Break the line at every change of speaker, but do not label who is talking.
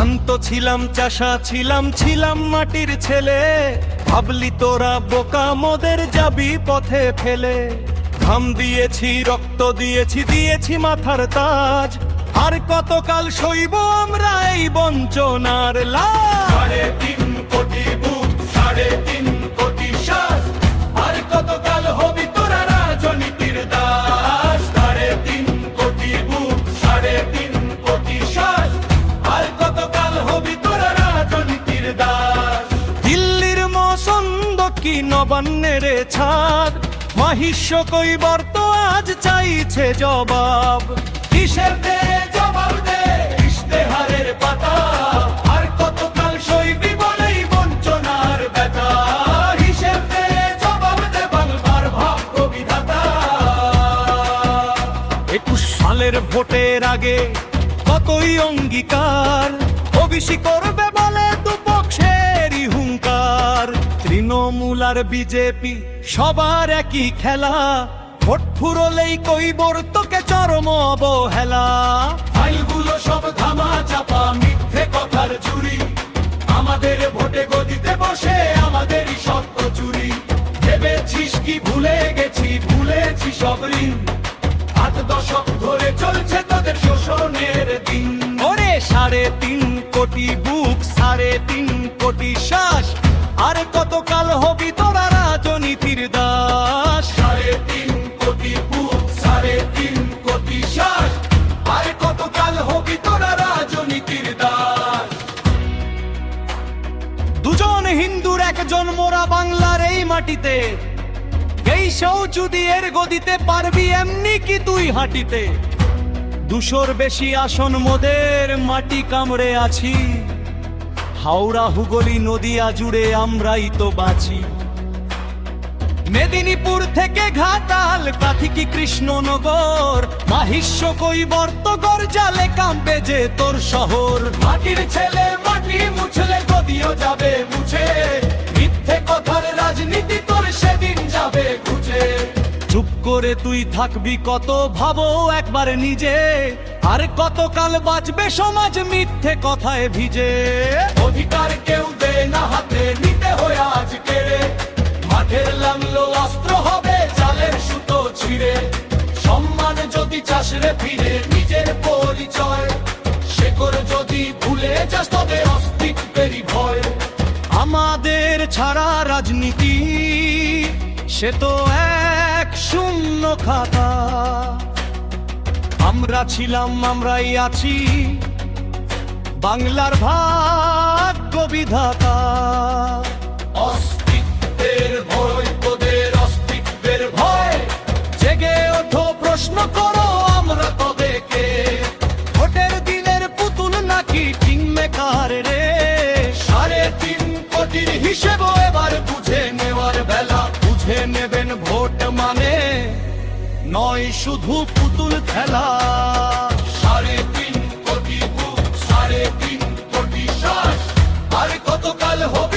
শান্ত ছিলাম, চাষা ছিলাম, ছিলাম মাটির ছেলে। ভাবলি তোরা বোকা, মোদের যাবি পথে ফেলে। ঘাম দিয়েছি, রক্ত দিয়েছি, দিয়েছি মাথার তাজ। আর কতকাল সইব আমরা এই বঞ্চনার লাজ।
3.5 কোটি বুক, 3.5 কোটি শ্বাস। আর কতকাল হবি তোরা রাজনীতির দাস। 3.5 কোটি বুক, 3.5 কোটি শ্বাস। আর কতকাল হবি তোরা রাজনীতির দাস।
দিল্লির মসন্দ কি নবান্নের ছাদ, মহিষ্য কৈবর্ত আজ চাইছে জবাব।
হিসেব দে, জবাব দে, ইশতেহারের পাতা। আর কতকাল সইবি বলেই বঞ্চনার ব্যথা। হিসেব দে, জবাব দে, বাংলার ভাগ্য বিধাতা।
21 সালের ভোটের আগে কতই অঙ্গীকার, ওবিসি করবে বলে দুপক্ষেরই হুঙ্কার। তৃণমূল আর বিজেপি সবার একই খেলা, ভোট ফুরলেই কৈবর্তকে চরম অবহেলা।
ফাইলগুলো সব ধামা চাপা, মিথ্যে কথার চুরি। আমাদের ভোটে গদিতে বসে আমাদেরই সত্য চুরি। ভেবেছিস কি ভুলে গেছি, ভুলেছি সব ঋণ। 8 দশক ধরে চলছে তোদের শোষণের দিন।
ওরে 3.5 কোটি বুক, 3.5 কোটি শ্বাস। আর কতকাল হবি তোরা রাজনীতির দাস।
3.5 কোটি বুক, 3.5 কোটি শ্বাস। আর কতকাল হবি তোরা রাজনীতির দাস।
দুজন হিন্দুর একজন মোরা বাংলার এই মাটিতে। এই সৌচুদি এর গদিতে পারবি এমনি কি তুই হাঁটিতে? 200-র বেশি আসন মোদের মাটি কামড়ে আছি। হাওড়া, হুগলি, নদিয়া জুড়ে আমরাই তো বাঁচি। মেদিনীপুর থেকে ঘাটাল, প্রাথিকি কৃষ্ণনগর, মাহিষ্য কৈবর্ত গর্জালে কাঁপবে যে তোর শহর।
মাটির ছেলে মাটি মুছলে গদিও যাবে মুছে। মিথ্যে কথার রাজনীতি তোর সেদিন যাবে খুঁজে।
চুপ করে তুই থাকবি কত, ভাবো একবার নিজে। আর কতকাল বাঁচবে সমাজ মিথ্যে কথায় ভিজে।
অধিকার কেউ দে না হাতে, নিতে হয় আজ কেড়ে। মাঠের লাংলো অস্ত্র হবে চালের সুতো ছিঁড়ে। সম্মান যদি চাস রে ফিরে নিজের পরিচয়, শেকড় যদি ভুলে যাস তবে অস্তিত্বেরই ভয়।
আমাদের ছাড়া রাজনীতি সে তো এক শূন্য খাতা। আমরা ছিলাম, আমরাই আছি, বাংলার ভাগ্য বিধাতা।
অস্তিত্বের ভয় তোদের, অস্তিত্বের ভয়।
জেগে ওঠো, প্রশ্ন করো আমরা তবে কে? ভোটের দিনের পুতুল নাকি কিং মেকার রে?
3.5 কোটির হিসেবও এবার বুঝে নেওয়ার বেলা।
বুঝে নেবেন ভোট মানে নয় শুধু পুতুল খেলা।
3.5 কোটি বুক, 3.5 কোটি শ্বাস। আর কতকাল হবে